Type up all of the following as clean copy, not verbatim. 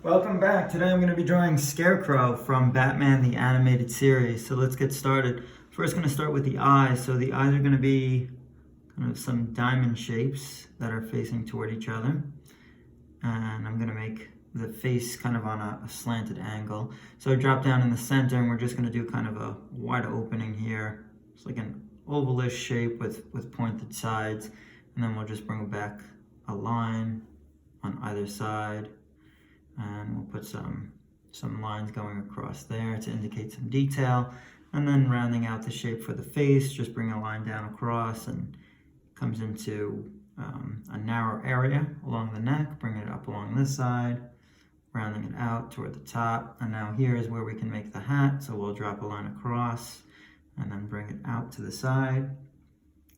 Welcome back. Today I'm going to be drawing Scarecrow from Batman the Animated Series. So let's get started. First, going to start with the eyes. So the eyes are going to be kind of some diamond shapes that are facing toward each other. And I'm going to make the face kind of on a slanted angle. So I drop down in the center and we're just going to do kind of a wide opening here. It's like an ovalish shape with pointed sides. And then we'll just bring back a line on either side. And we'll put some lines going across there to indicate some detail. And then rounding out the shape for the face, just bring a line down across and comes into a narrow area along the neck, bring it up along this side, rounding it out toward the top. And now here is where we can make the hat. So we'll drop a line across and then bring it out to the side.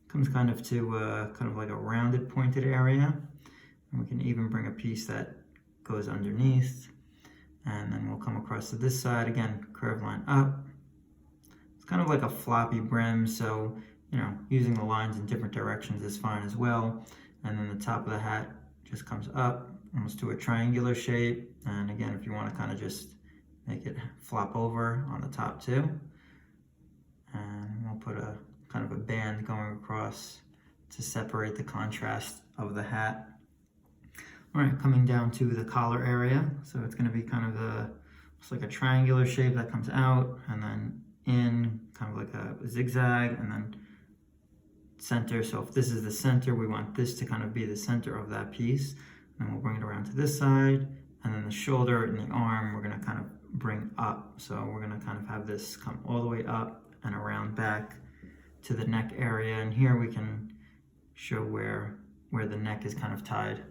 Comes kind of to kind of like a rounded pointed area. And we can even bring a piece that goes underneath, and then we'll come across to this side again, curved line up. It's kind of like a floppy brim, so using the lines in different directions is fine as well. And then the top of the hat just comes up almost to a triangular shape, and again, if you want to kind of just make it flop over on the top too. And we'll put a kind of a band going across to separate the contrast of the hat. All right, coming down to the collar area. So it's going to be kind of it's like a triangular shape that comes out and then in kind of like a zigzag and then center. So if this is the center, we want this to kind of be the center of that piece. And then we'll bring it around to this side. And then the shoulder and the arm, we're going to kind of bring up. So we're going to kind of have this come all the way up and around back to the neck area. And here we can show where the neck is kind of tied.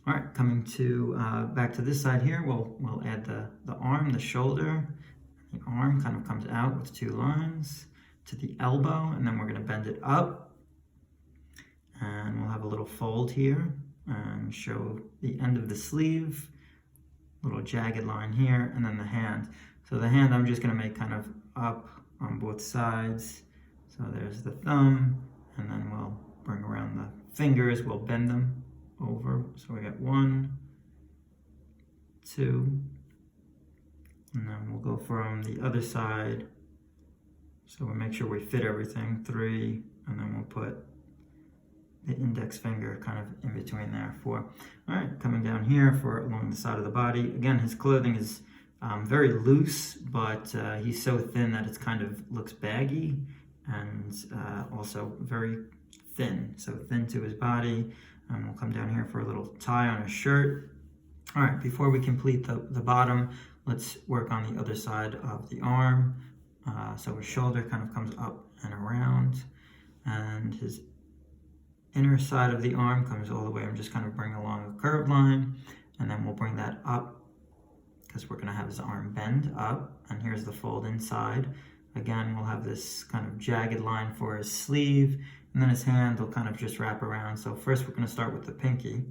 All right, coming to back to this side here, we'll add the arm, the shoulder. The arm kind of comes out with two lines to the elbow, and then we're going to bend it up. And we'll have a little fold here and show the end of the sleeve, little jagged line here, and then the hand. So the hand I'm just going to make kind of up on both sides. So there's the thumb, and then we'll bring around the fingers, we'll bend them over. So we got 1, 2, and then we'll go from the other side. So we'll make sure we fit everything, 3, and then we'll put the index finger kind of in between there, 4. All right, coming down here for along the side of the body. Again, his clothing is very loose, but he's so thin that it's kind of looks baggy and also very thin, so thin to his body. And we'll come down here for a little tie on his shirt. All right, before we complete the bottom, let's work on the other side of the arm. So his shoulder kind of comes up and around, and his inner side of the arm comes all the way. I'm just kind of bring along a curved line, and then we'll bring that up because we're gonna have his arm bend up, and here's the fold inside. Again, we'll have this kind of jagged line for his sleeve, and then his hand will kind of just wrap around. So first we're going to start with the pinky,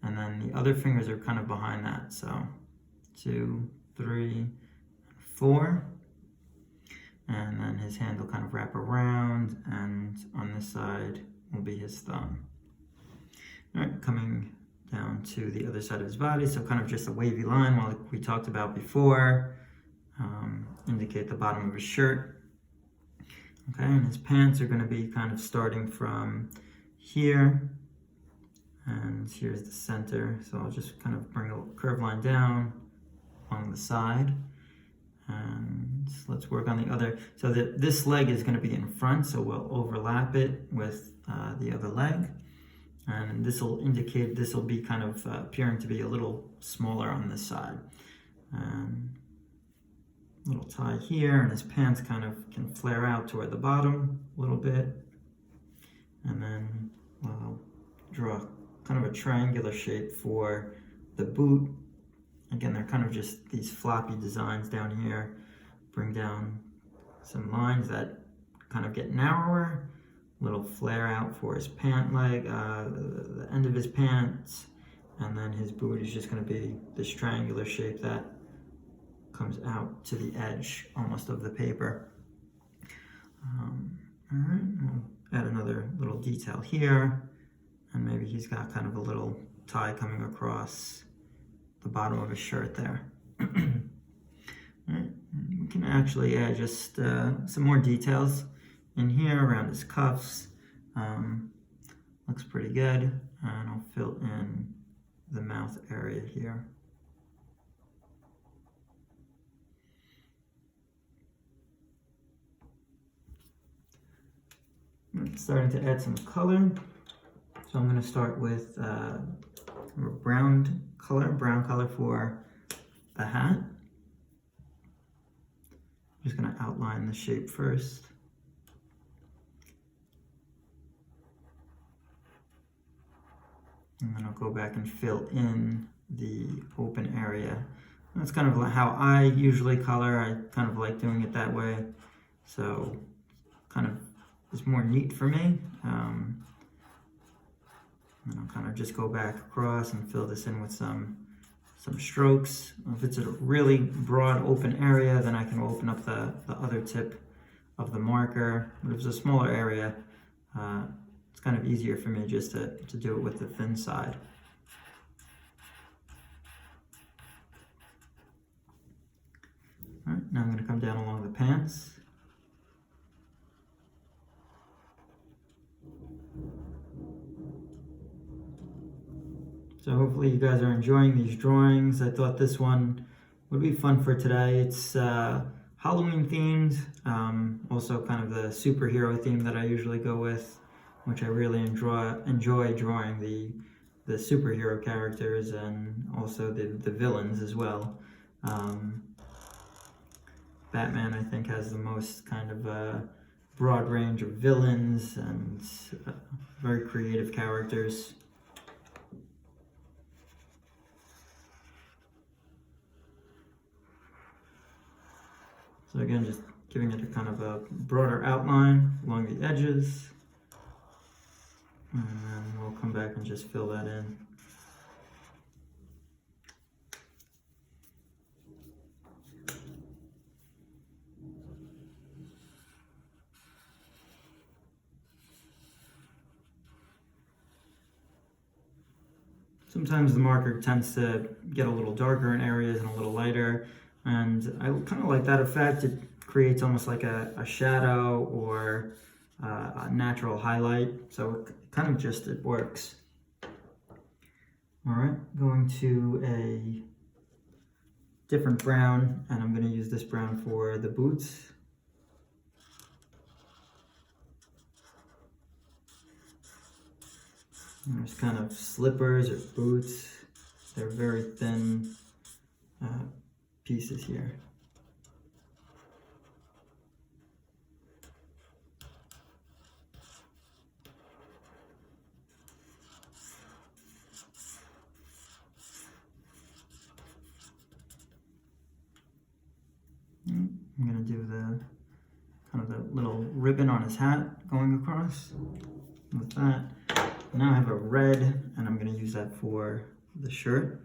and then the other fingers are kind of behind that. So 2, 3, 4. And then his hand will kind of wrap around, and on this side will be his thumb. All right, coming down to the other side of his body. So kind of just a wavy line like we talked about before. Indicate the bottom of his shirt. Okay, and his pants are going to be kind of starting from here, and here's the center. So I'll just kind of bring a curved line down along the side, and let's work on the other. So that this leg is going to be in front, so we'll overlap it with the other leg, and this will indicate this will be kind of appearing to be a little smaller on this side. Little tie here, and his pants kind of can flare out toward the bottom a little bit, and then I'll draw kind of a triangular shape for the boot. Again, they're kind of just these floppy designs down here. Bring down some lines that kind of get narrower, little flare out for his pant leg, the end of his pants, and then his boot is just going to be this triangular shape that comes out to the edge almost of the paper. All right, we'll add another little detail here, and maybe he's got kind of a little tie coming across the bottom of his shirt there. Right. We can actually add just some more details in here around his cuffs. Looks pretty good. And I'll fill in the mouth area here. I'm starting to add some color. So I'm going to start with brown color for the hat. I'm just going to outline the shape first. And then I'll go back and fill in the open area. That's kind of like how I usually color. I kind of like doing it that way. So kind of is more neat for me. And I'll kind of just go back across and fill this in with some strokes. If it's a really broad open area, then I can open up the other tip of the marker. But if it's a smaller area, it's kind of easier for me just to do it with the thin side. All right, now I'm going to come down along the pants. So hopefully you guys are enjoying these drawings. I thought this one would be fun for today. It's Halloween themed, also kind of the superhero theme that I usually go with, which I really enjoy drawing the superhero characters and also the villains as well. Batman, I think, has the most kind of broad range of villains and very creative characters. So again, just giving it a kind of a broader outline along the edges. And then we'll come back and just fill that in. Sometimes the marker tends to get a little darker in areas and a little lighter. And I kind of like that effect. It creates almost like a shadow or a natural highlight. So it kind of just, it works. All right, going to a different brown, and I'm going to use this brown for the boots. And there's kind of slippers or boots. They're very thin pieces here. I'm going to do the kind of the little ribbon on his hat going across with that. Now I have a red, and I'm going to use that for the shirt.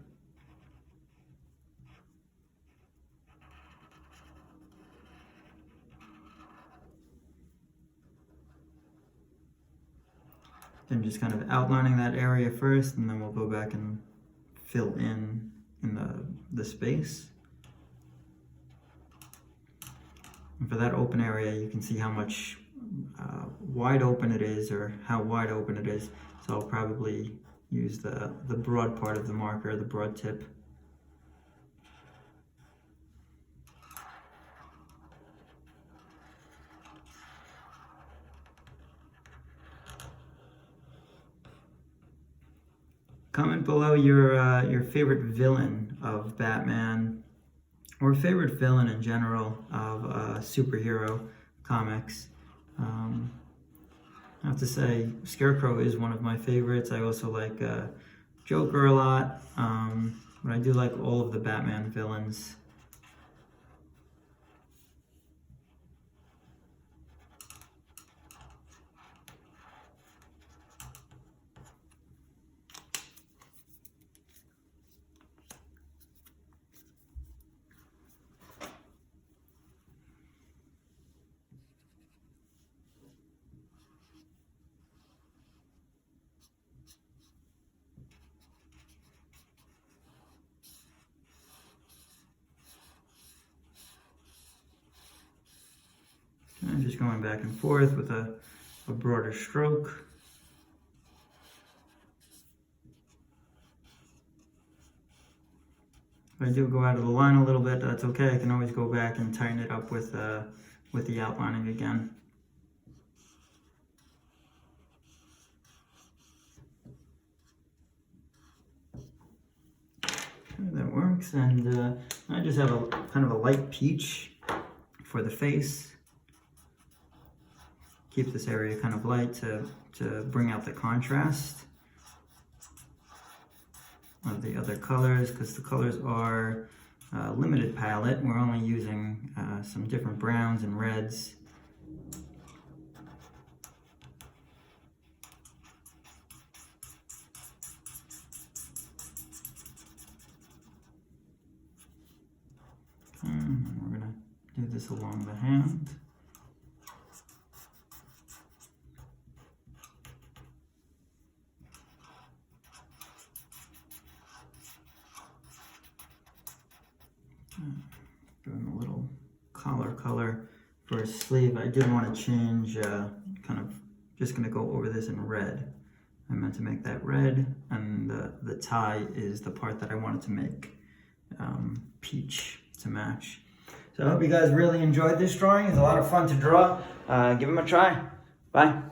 Then just kind of outlining that area first, and then we'll go back and fill in the space. And for that open area, you can see how much wide open it is, or how wide open it is. So I'll probably use the broad part of the marker, the broad tip. Comment below your favorite villain of Batman, or favorite villain in general of superhero comics. I have to say, Scarecrow is one of my favorites. I also like Joker a lot, but I do like all of the Batman villains. just going back and forth with a broader stroke. If I do go out of the line a little bit, that's okay. I can always go back and tighten it up with the outlining again. That works, and I just have a kind of a light peach for the face. Keep this area kind of light to bring out the contrast of the other colors, because the colors are limited palette. We're only using some different browns and reds. And we're going to do this along the hand. Doing a little color for his sleeve. I did want to change, kind of just going to go over this in red. I meant to make that red, and the tie is the part that I wanted to make peach to match. So I hope you guys really enjoyed this drawing. It's a lot of fun to draw. Give them a try. Bye.